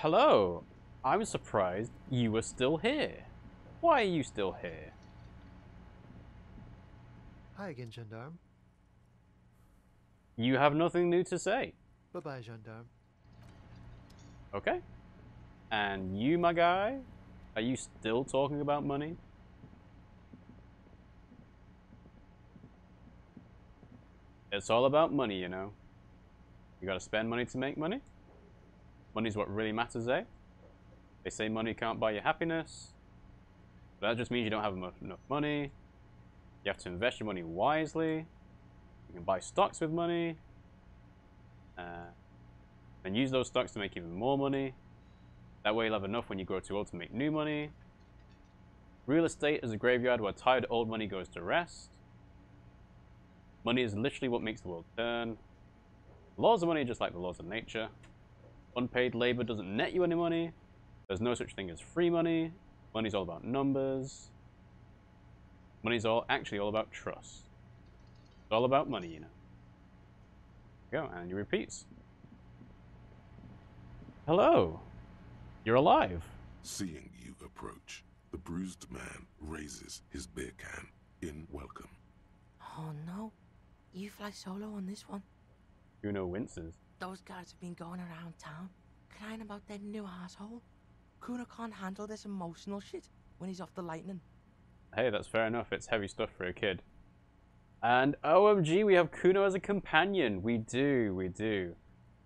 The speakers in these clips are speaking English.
Hello. I'm surprised you were still here. Why are you still here? Hi again, gendarme. You have nothing new to say. Bye-bye, gendarme. Okay. And you, my guy? Are you still talking about money? It's all about money, you know. You gotta spend money to make money. Money's what really matters, eh? They say money can't buy you happiness. But that just means you don't have enough money. You have to invest your money wisely. You can buy stocks with money. And use those stocks to make even more money. That way you'll have enough when you grow too old to make new money. Real estate is a graveyard where tired old money goes to rest. Money is literally what makes the world turn. The laws of money are just like the laws of nature. Unpaid labor doesn't net you any money. There's no such thing as free money. Money's all about numbers. Money's actually all about trust. It's all about money, you know. Go, and he repeats. Hello. You're alive. Seeing you approach, the bruised man raises his beer can in welcome. Oh no, you fly solo on this one? Kuno winces. Those guys have been going around town, crying about their new asshole. Kuno can't handle this emotional shit when he's off the lightning. Hey, that's fair enough. It's heavy stuff for a kid. And OMG, we have Kuno as a companion. We do.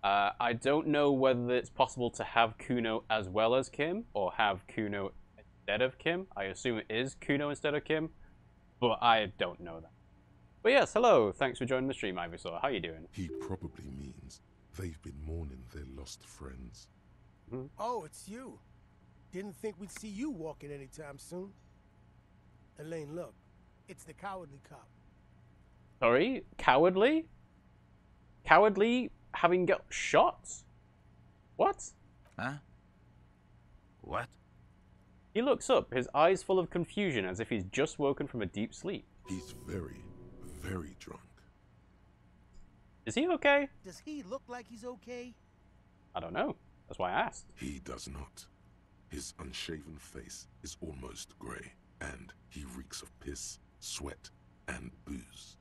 I don't know whether it's possible to have Kuno as well as Kim, or have Kuno instead of Kim. I assume it is Kuno instead of Kim, but I don't know that. But yes, hello. Thanks for joining the stream, Ivysaur. How you doing? He probably means they've been mourning their lost friends. Oh, it's you. Didn't think we'd see you walking anytime soon. Elaine, look. It's the cowardly cop. Sorry? Cowardly? Cowardly having got shot? What? Huh? What? He looks up, his eyes full of confusion as if he's just woken from a deep sleep. He's very, very drunk. Is he okay? Does he look like he's okay? I don't know. That's why I asked. He does not. His unshaven face is almost grey, and he reeks of piss, sweat, and booze.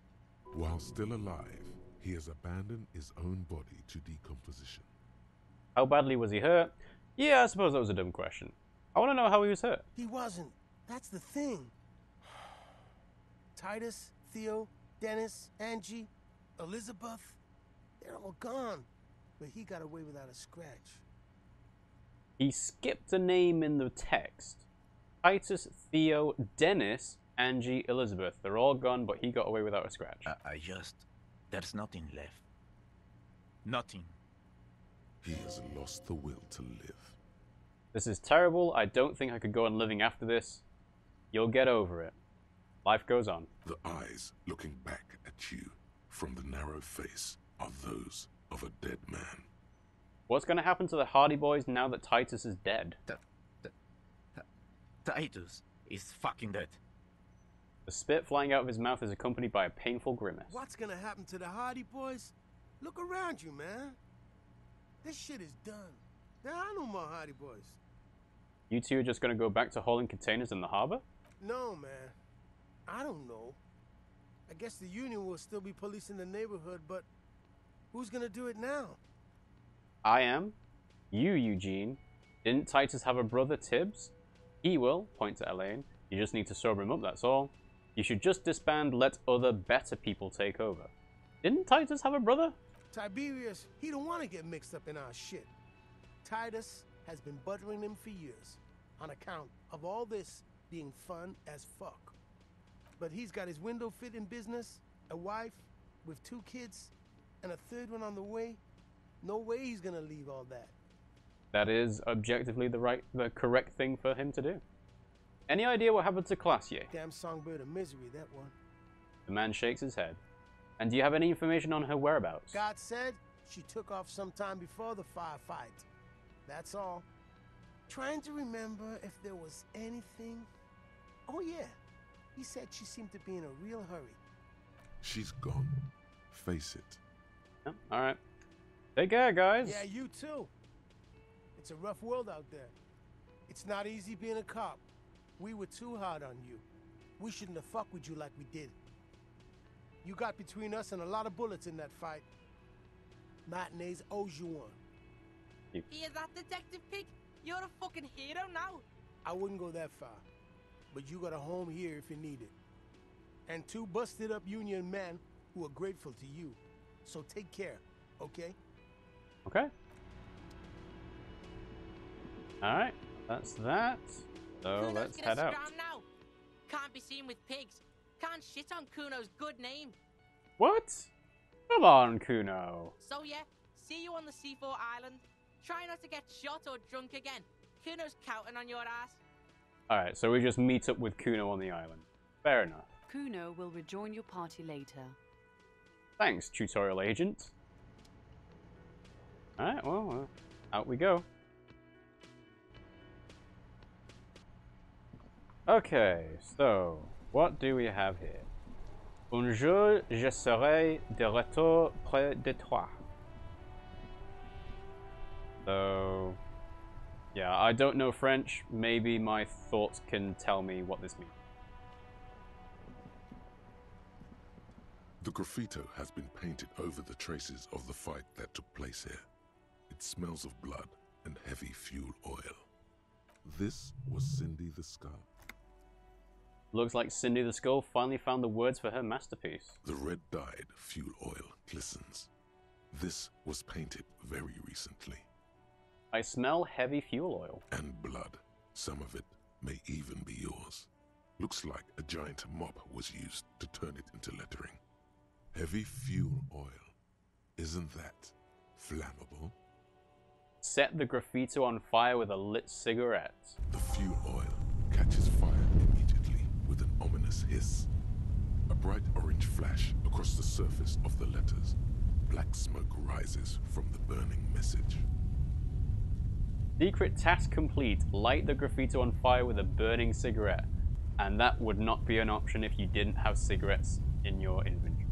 While still alive, he has abandoned his own body to decomposition. How badly was he hurt? Yeah, I suppose that was a dumb question. I want to know how he was hurt. He wasn't. That's the thing. Titus, Theo, Dennis, Angie, Elizabeth, they're all gone. But he got away without a scratch. He skipped a name in the text. Titus, Theo, Dennis, Angie, Elizabeth. They're all gone, but he got away without a scratch. There's nothing left. Nothing. He has lost the will to live. This is terrible. I don't think I could go on living after this. You'll get over it. Life goes on. The eyes looking back at you from the narrow face are those of a dead man. What's going to happen to the Hardy Boys now that Titus is dead? Titus is fucking dead. The spit flying out of his mouth is accompanied by a painful grimace. What's gonna happen to the Hardy Boys? Look around you, man. This shit is done. There are no more Hardy Boys. You two are just going to go back to hauling containers in the harbor? No, man. I don't know. I guess the Union will still be policing the neighborhood, but who's gonna do it now? I am. You, Eugene. Didn't Titus have a brother, Tibbs? He will, point to Elaine. You just need to sober him up, that's all. You should just disband, let other better people take over. Didn't Titus have a brother? Tiberius, he don't want to get mixed up in our shit. Titus has been buttering him for years, on account of all this being fun as fuck. But he's got his window fitting business, a wife with 2 kids, and a 3rd one on the way. No way he's gonna leave all that. That is objectively the correct thing for him to do. Any idea what happened to Classier? Damn songbird of misery, that one. The man shakes his head. And do you have any information on her whereabouts? God said she took off sometime before the firefight. That's all. Trying to remember if there was anything. Oh yeah, he said she seemed to be in a real hurry. She's gone. Face it. Yeah, alright. Take care, guys. Yeah, you too. It's a rough world out there. It's not easy being a cop. We were too hard on you. We shouldn't have fucked with you like we did. You got between us and a lot of bullets in that fight. Matinees owes you one. Hear that, Detective Pig? You're a fucking hero now. I wouldn't go that far. But you got a home here if you need it. And 2 busted up Union men who are grateful to you. So take care, okay? Okay. Alright, that's that. So Kuno's let's gonna head out. scram now. Can't be seen with pigs. Can't shit on Kuno's good name. What? Come on, Kuno. So yeah, see you on the C4 island. Try not to get shot or drunk again. Kuno's counting on your ass. Alright, so we just meet up with Kuno on the island. Fair enough. Kuno will rejoin your party later. Thanks, tutorial agent. Alright, well, out we go. Okay, so, what do we have here? Un jour, je serai de retour près de toi. So, yeah, I don't know French. Maybe my thoughts can tell me what this means. The graffito has been painted over the traces of the fight that took place here. It smells of blood and heavy fuel oil. This was Cindy the Skull. Looks like Cindy the Skull finally found the words for her masterpiece. The red-dyed fuel oil glistens. This was painted very recently. I smell heavy fuel oil. And blood. Some of it may even be yours. Looks like a giant mop was used to turn it into lettering. Heavy fuel oil. Isn't that flammable? Set the graffito on fire with a lit cigarette. The fuel oil catches fire immediately with an ominous hiss. A bright orange flash across the surface of the letters. Black smoke rises from the burning message. Secret task complete. Light the graffito on fire with a burning cigarette. And that would not be an option if you didn't have cigarettes in your inventory.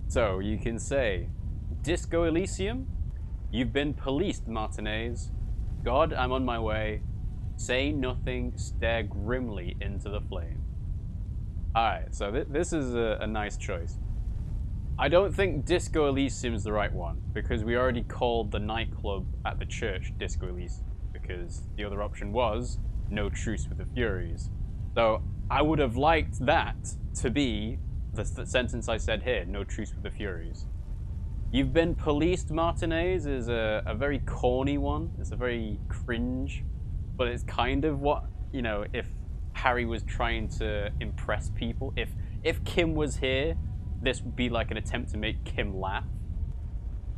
So you can say, Disco Elysium, you've been policed, Martinez. God, I'm on my way. Say nothing, stare grimly into the flame. Alright, so this is a nice choice. I don't think Disco Elysium is the right one, because we already called the nightclub at the church Disco Elysium, because the other option was No Truce with the Furies. So I would have liked that to be the sentence I said here, No Truce with the Furies. You've been policed, Martinez is a very corny one. It's a very cringe, but it's kind of what, you know, if Harry was trying to impress people. If Kim was here, this would be like an attempt to make Kim laugh.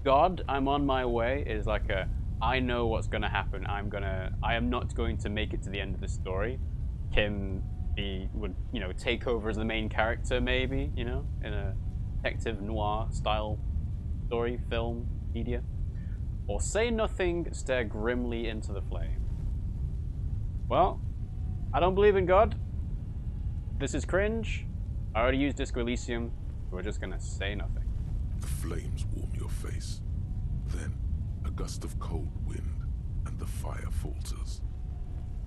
God, I'm on my way is like a, I know what's gonna happen. I am not going to make it to the end of the story. Kim would, you know, take over as the main character maybe, you know, in a detective noir style story, film, media. Or say nothing, stare grimly into the flame. Well, I don't believe in God. This is cringe. I already used Disco Elysium. We're just gonna say nothing. The flames warm your face. Then, a gust of cold wind, and the fire falters.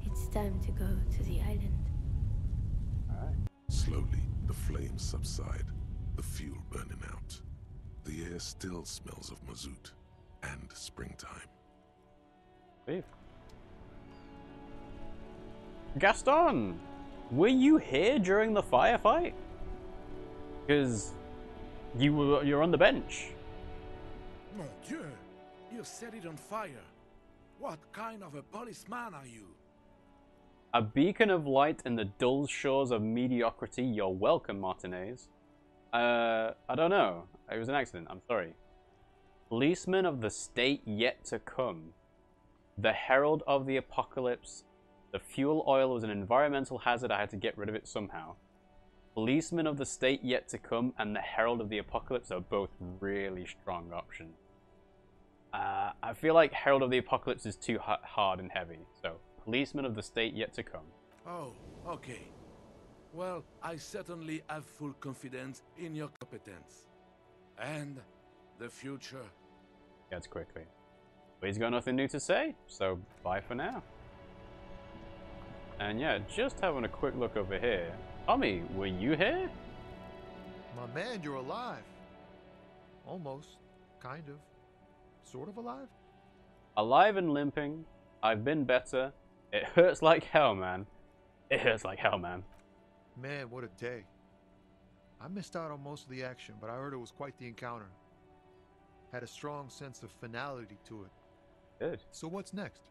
It's time to go to the island. Alright. Slowly, the flames subside, the fuel burning out. The air still smells of mazout and springtime. Leave. Gaston! Were you here during the firefight? Because you're on the bench. Mon Dieu! You set it on fire. What kind of a policeman are you? A beacon of light in the dull shores of mediocrity. You're welcome, Martinez. I don't know. It was an accident. I'm sorry. Policeman of the state yet to come. The herald of the apocalypse. The fuel oil was an environmental hazard. I had to get rid of it somehow. Policeman of the state yet to come and the herald of the apocalypse are both really strong options. I feel like herald of the apocalypse is too hard and heavy. So, policeman of the state yet to come. Oh, okay. Well, I certainly have full confidence in your competence. And the future. Gets quickly. But he's got nothing new to say, so bye for now. And yeah, just having a quick look over here. Tommy, were you here? My man, you're alive. Almost. Kind of. Sort of alive? Alive and limping. I've been better. It hurts like hell, man. It hurts like hell, man. Man, what a day. I missed out on most of the action, but I heard it was quite the encounter. Had a strong sense of finality to it. Good. So what's next?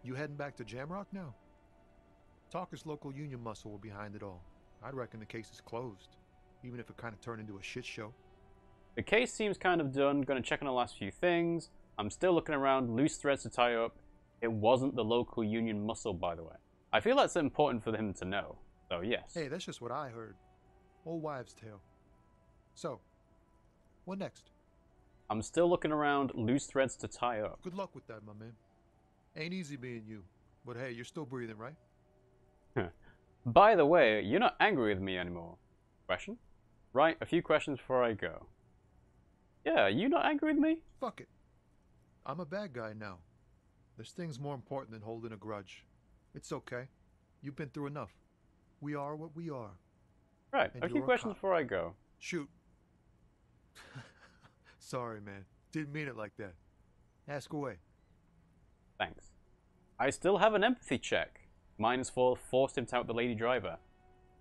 You heading back to Jamrock now? Talker's local union muscle were behind it all. I'd reckon the case is closed, even if it kind of turned into a shit show. The case seems kind of done. Gonna check on the last few things. I'm still looking around. Loose threads to tie up. It wasn't the local union muscle, by the way. I feel that's important for him to know. So yes. Hey, that's just what I heard. Old wives' tale. So, what next? I'm still looking around. Loose threads to tie up. Good luck with that, my man. Ain't easy being you. But hey, you're still breathing, right? By the way, you're not angry with me anymore. Question? Right, a few questions before I go. Yeah, you not angry with me? Fuck it. I'm a bad guy now. There's things more important than holding a grudge. It's okay. You've been through enough. We are what we are. Right, And a few you're a questions cop. before I go. Shoot. Sorry, man. Didn't mean it like that. Ask away. Thanks. I still have an empathy check. -4 forced him to out the lady driver.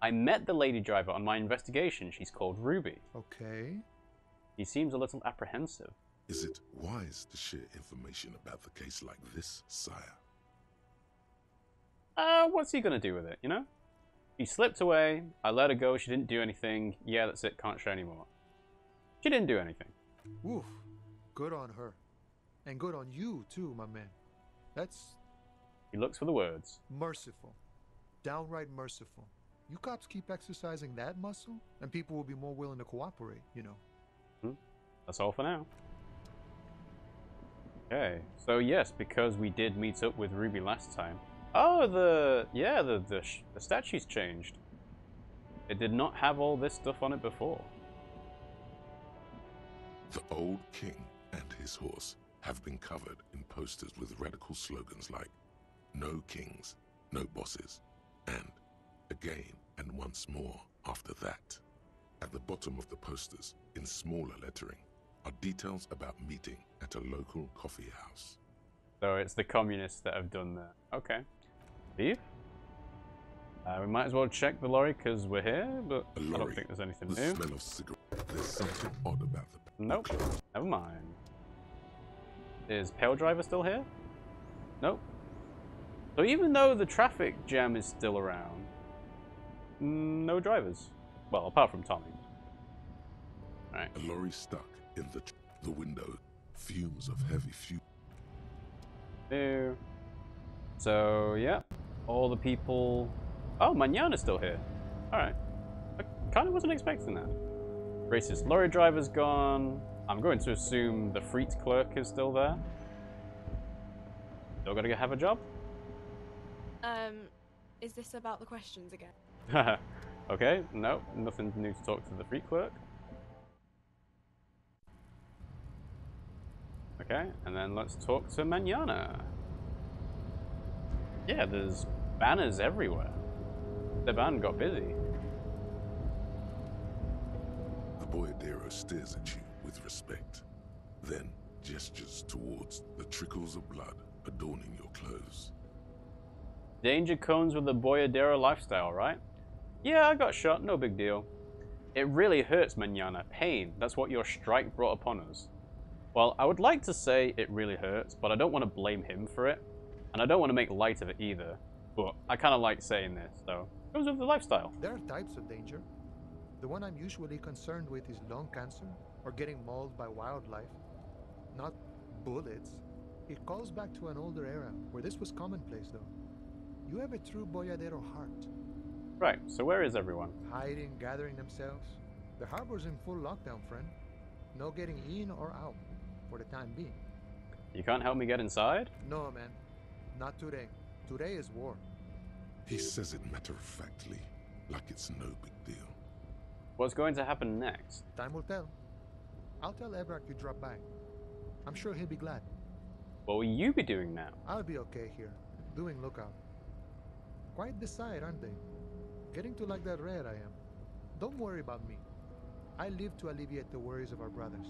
I met the lady driver on my investigation. She's called Ruby. Okay. He seems a little apprehensive. Is it wise to share information about the case like this, sire? What's he gonna do with it, you know? She slipped away. I let her go. She didn't do anything. Yeah, that's it. Can't share anymore. She didn't do anything. Oof. Good on her. And good on you, too, my man. That's He looks for the words. merciful. Downright merciful. You cops keep exercising that muscle, and people will be more willing to cooperate, you know. That's all for now. Okay, so yes, because we did meet up with Ruby last time. Oh, the statue's changed. It did not have all this stuff on it before. The old king and his horse have been covered in posters with radical slogans like "No kings, no bosses," and "Again and once more after that." At the bottom of the posters, in smaller lettering, are details about meeting at a local coffee house. So it's the communists that have done that. Okay. Steve? We might as well check the lorry because we're here, but A I lorry, don't think there's anything the new. smell of cigarette. There's something odd about the Nope. Never mind. Is Pale Driver still here? Nope. So even though the traffic jam is still around, no drivers. Well, apart from Tommy. Alright. A lorry stuck in the window, fumes of heavy fuel. Ew. So, yeah. All the people... Oh, Manana's still here. Alright. I kind of wasn't expecting that. Racist lorry driver's gone. I'm going to assume the freight clerk is still there. Still gotta go have a job? Is this about the questions again? Okay, no, nothing new to talk to the freight clerk. Okay, and then let's talk to Manana. Yeah, there's banners everywhere. The band got busy. The boyadero stares at you with respect, then gestures towards the trickles of blood adorning your clothes. Danger comes with the boyadero lifestyle, right? Yeah, I got shot, no big deal. It really hurts, Manana. Pain, that's what your strike brought upon us. Well, I would like to say it really hurts, but I don't want to blame him for it. And I don't want to make light of it either. But I kind of like saying this, so it goes with the lifestyle. There are types of danger. The one I'm usually concerned with is lung cancer or getting mauled by wildlife. Not bullets. It calls back to an older era where this was commonplace, though. You have a true boyadero heart. Right, so where is everyone? Hiding, gathering themselves. The harbor's in full lockdown, friend. No getting in or out, for the time being. You can't help me get inside? No, man. Not today. Today is war. He says it matter-of-factly, like it's no big deal. What's going to happen next? Time will tell. I'll tell Ebrak you dropped by. I'm sure he'll be glad. What will you be doing now? I'll be okay here, doing lookout. Quite the sight, aren't they? Getting to like that red I am. Don't worry about me. I live to alleviate the worries of our brothers.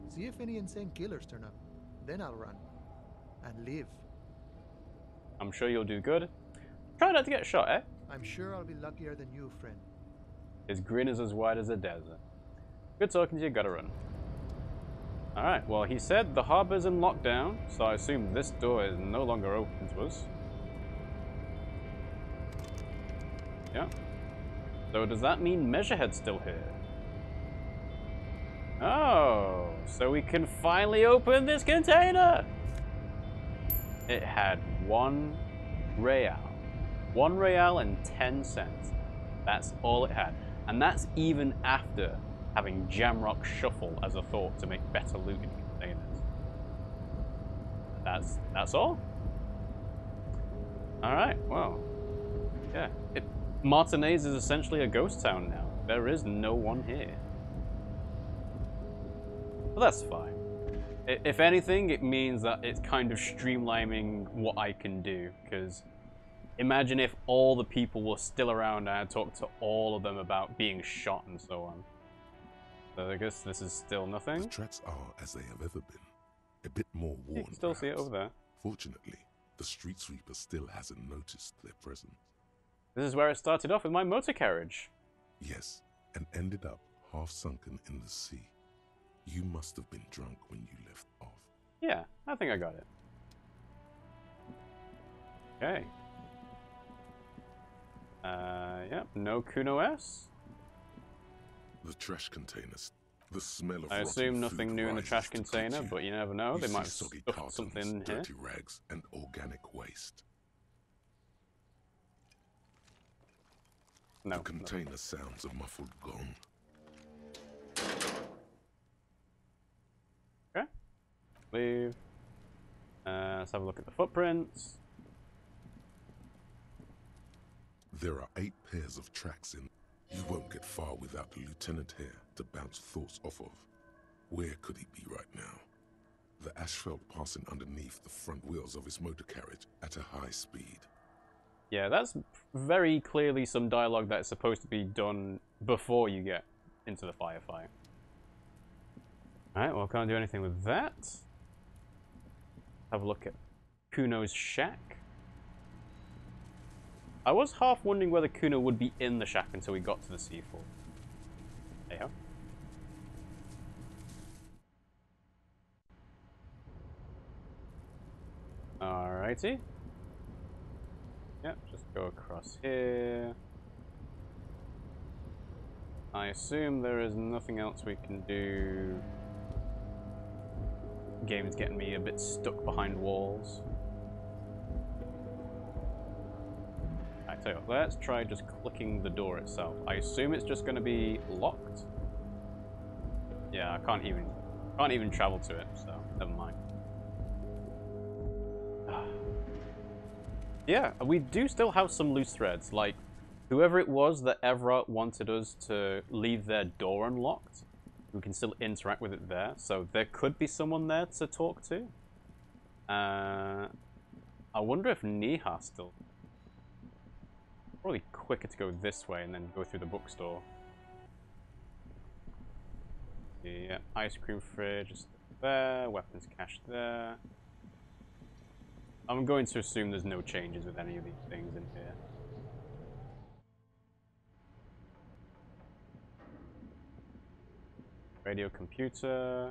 See if any insane killers turn up. Then I'll run. And live. I'm sure you'll do good. Try not to get shot, eh? I'm sure I'll be luckier than you, friend. His grin is as wide as a desert. Good talking to you, gotta run. Alright, well, he said the harbor's in lockdown, so I assume this door is no longer open to us. Yeah. So does that mean Measurehead's still here? Oh, so we can finally open this container! It had 1 real. 1 real and 10 cents. That's all it had. And that's even after having Jamrock Shuffle as a thought to make better loot in containers. That's all? Alright, well. Yeah. Martinez is essentially a ghost town now. There is no one here. But that's fine. If anything, it means that it's kind of streamlining what I can do, because imagine if all the people were still around and I talked to all of them about being shot and so on. So I guess this is still nothing. The tracks are as they have ever been. A bit more worn, You can still see it over there. Fortunately, the street sweeper still hasn't noticed their presence. This is where it started off with my motor carriage. Yes, and ended up half sunken in the sea. You must have been drunk when you left off. Yeah, I think I got it. Okay. Yep, no Kuno S. The trash containers. The smell of I assume nothing new in the trash rises to container, greet you. but you never know. They You might have see soggy stuffed cartons, something in here. dirty rags, and organic waste. No. The container sounds a muffled gong. Okay. Leave. Let's have a look at the footprints. There are 8 pairs of tracks in. You won't get far without the lieutenant here to bounce thoughts off of. Where could he be right now? The asphalt passing underneath the front wheels of his motor carriage at a high speed. Yeah, that's very clearly some dialogue that's supposed to be done before you get into the firefight. Alright, well, can't do anything with that. Have a look at Kuno's shack. I was half wondering whether Kuno would be in the shack until we got to the seafall. There you go. Alrighty. Yep, just go across here. I assume there is nothing else we can do. The game's getting me a bit stuck behind walls. I tell you what, let's try just clicking the door itself. I assume it's just going to be locked. Yeah, I can't even travel to it, so never mind. Yeah, we do still have some loose threads. Like, whoever it was that Everett wanted us to leave their door unlocked, we can still interact with it there. So there could be someone there to talk to. I wonder if Niha still... Probably quicker to go this way and then go through the bookstore. Yeah, ice cream fridge is there, weapons cache there. I'm going to assume there's no changes with any of these things in here. Radio computer.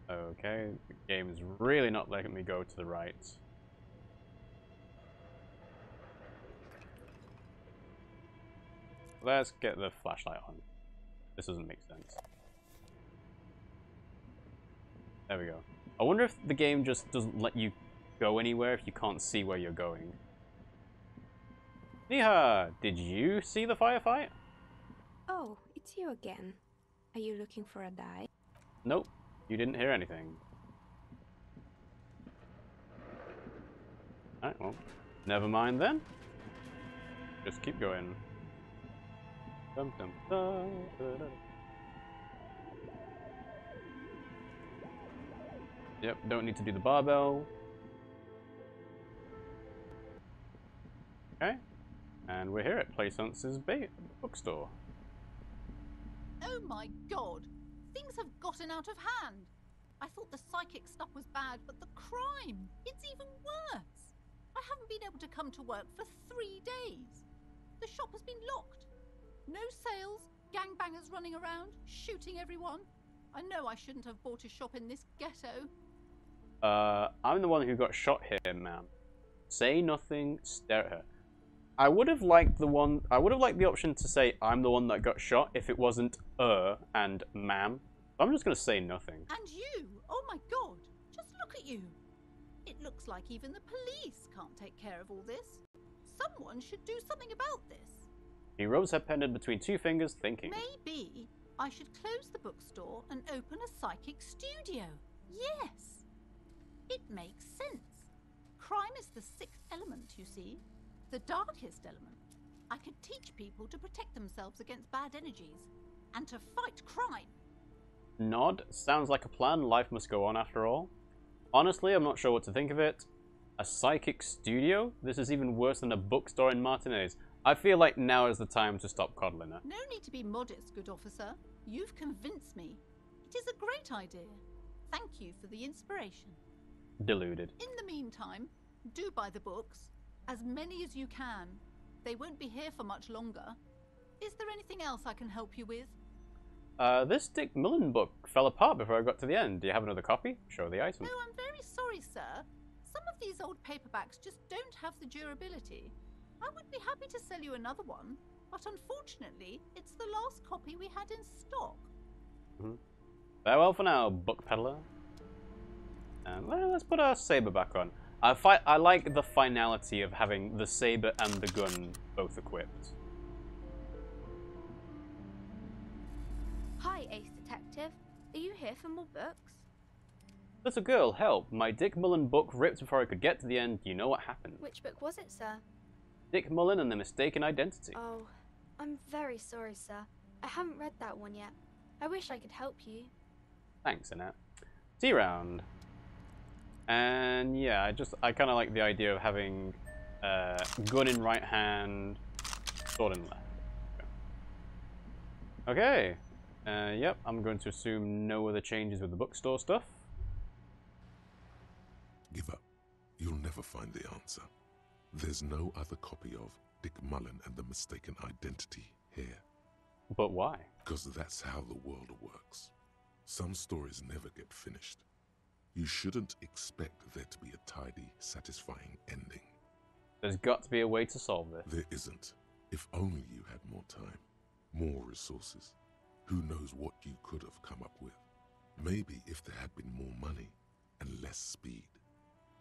Okay, the game is really not letting me go to the right. Let's get the flashlight on. This doesn't make sense. There we go. I wonder if the game just doesn't let you go anywhere if you can't see where you're going. Niha, did you see the firefight? Oh, it's you again. Are you looking for a die? Nope, you didn't hear anything. Alright, well, never mind then. Just keep going. Dum, dum, dum, da, da. Yep, don't need to do the barbell. Okay. And we're here at Plaisance bookstore. Oh my god! Things have gotten out of hand! I thought the psychic stuff was bad, but the crime! It's even worse! I haven't been able to come to work for 3 days. The shop has been locked. No sales, gangbangers running around, shooting everyone. I know I shouldn't have bought a shop in this ghetto. I'm the one who got shot here, ma'am. Say nothing, stare at her. I would have liked the option to say I'm the one that got shot if it wasn't and ma'am. I'm just gonna say nothing. And you! Oh my god! Just look at you! It looks like even the police can't take care of all this. Someone should do something about this. He rubs her pendant between two fingers, thinking. Maybe I should close the bookstore and open a psychic studio. Yes! It makes sense. Crime is the 6th element, you see. The darkest element. I could teach people to protect themselves against bad energies and to fight crime. Nod. Sounds like a plan. Life must go on after all. Honestly, I'm not sure what to think of it. A psychic studio? This is even worse than a bookstore in Martinez. I feel like now is the time to stop coddling her. No need to be modest, good officer. You've convinced me. It is a great idea. Thank you for the inspiration. Deluded. In the meantime, do buy the books. As many as you can. They won't be here for much longer. Is there anything else I can help you with? This Dick Millen book fell apart before I got to the end. Do you have another copy? Show the item. No, I'm very sorry, sir. Some of these old paperbacks just don't have the durability. I would be happy to sell you another one, but unfortunately, it's the last copy we had in stock. Farewell for now, book peddler. And well, let's put our saber back on. I like the finality of having the saber and the gun both equipped. Hi, Ace Detective. Are you here for more books? Little girl, help. My Dick Mullen book ripped before I could get to the end. You know what happened. Which book was it, sir? Dick Mullen and the Mistaken Identity. Oh, I'm very sorry, sir. I haven't read that one yet. I wish I could help you. Thanks, Annette. T-round. And yeah, I kind of like the idea of having gun in right hand, sword in left. Okay. Yep, I'm going to assume no other changes with the bookstore stuff. Give up. You'll never find the answer. There's no other copy of Dick Mullen and the Mistaken Identity here. But why? Because that's how the world works. Some stories never get finished. You shouldn't expect there to be a tidy, satisfying ending. There's got to be a way to solve this. There isn't. If only you had more time, more resources. Who knows what you could have come up with? Maybe if there had been more money and less speed.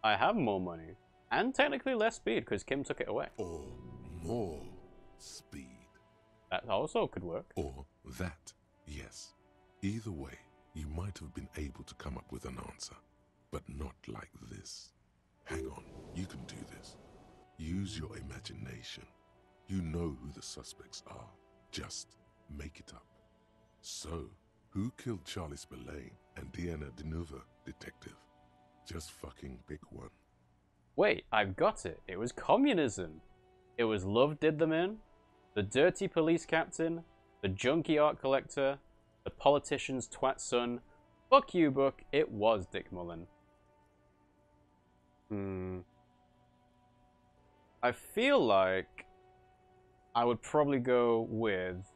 I have more money. And technically less speed, because Kim took it away. Or more speed. That also could work. Or that, yes. Either way, you might have been able to come up with an answer. But not like this. Hang on, you can do this. Use your imagination. You know who the suspects are. Just make it up. So, who killed Charlie Spillane and Diana Denuva, detective? Just fucking pick one. Wait, I've got it. It was communism. It was love did them in, the dirty police captain, the junkie art collector, the politician's twat son. Fuck you, book. It was Dick Mullen. I feel like I would probably go with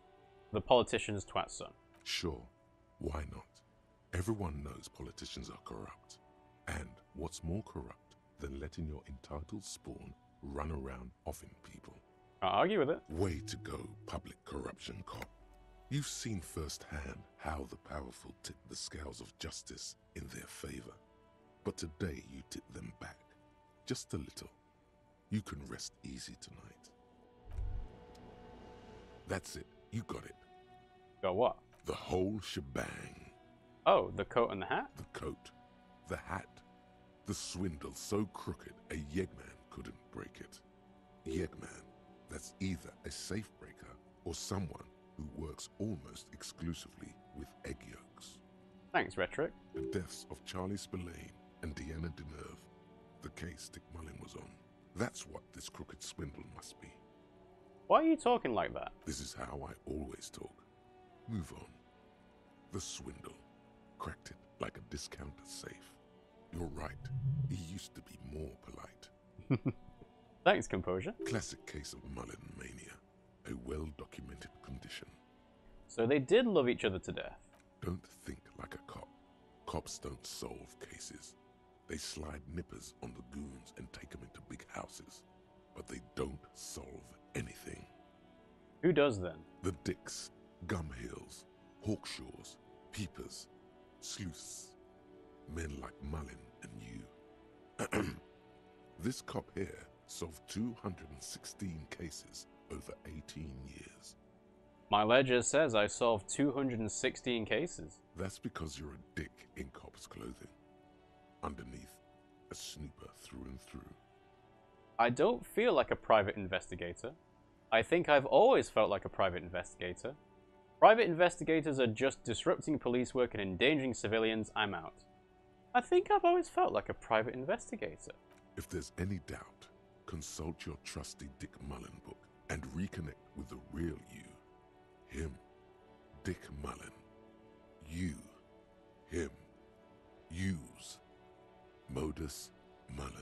the politician's twat son. Sure, why not? Everyone knows politicians are corrupt. And what's more corrupt than letting your entitled spawn run around offing people? I'll argue with it. Way to go, public corruption cop. You've seen firsthand how the powerful tip the scales of justice in their favor. But today you tip them back. Just a little. You can rest easy tonight. That's it. You got it. Got what? The whole shebang. Oh, the coat and the hat? The coat. The hat. The swindle so crooked a yeggman couldn't break it. Yeggman, that's either a safe breaker or someone who works almost exclusively with egg yolks. Thanks, Rhetoric. The deaths of Charlie Spillane and Deanna Deneuve, the case Dick Mullen was on. That's what this crooked swindle must be. Why are you talking like that? This is how I always talk. Move on. The swindle. Cracked it like a discounter safe. You're right. He used to be more polite. Thanks, Composure. Classic case of Mullen mania. A well-documented condition. So they did love each other to death. Don't think like a cop. Cops don't solve cases. They slide nippers on the goons and take them into big houses. But they don't solve anything. Who does then? The Dicks, Gumhills, Hawkshaws, Peepers, Sleuths. Men like Mullen and you. This cop here solved 216 cases over 18 years. My ledger says I solved 216 cases. That's because you're a dick in cop's clothing. Underneath, a snooper through and through. I don't feel like a private investigator. I think I've always felt like a private investigator. Private investigators are just disrupting police work and endangering civilians. I'm out. I think I've always felt like a private investigator. If there's any doubt, consult your trusty Dick Mullen book and reconnect with the real you. Him, Dick Mullen. You, him, use, Modus Mullen.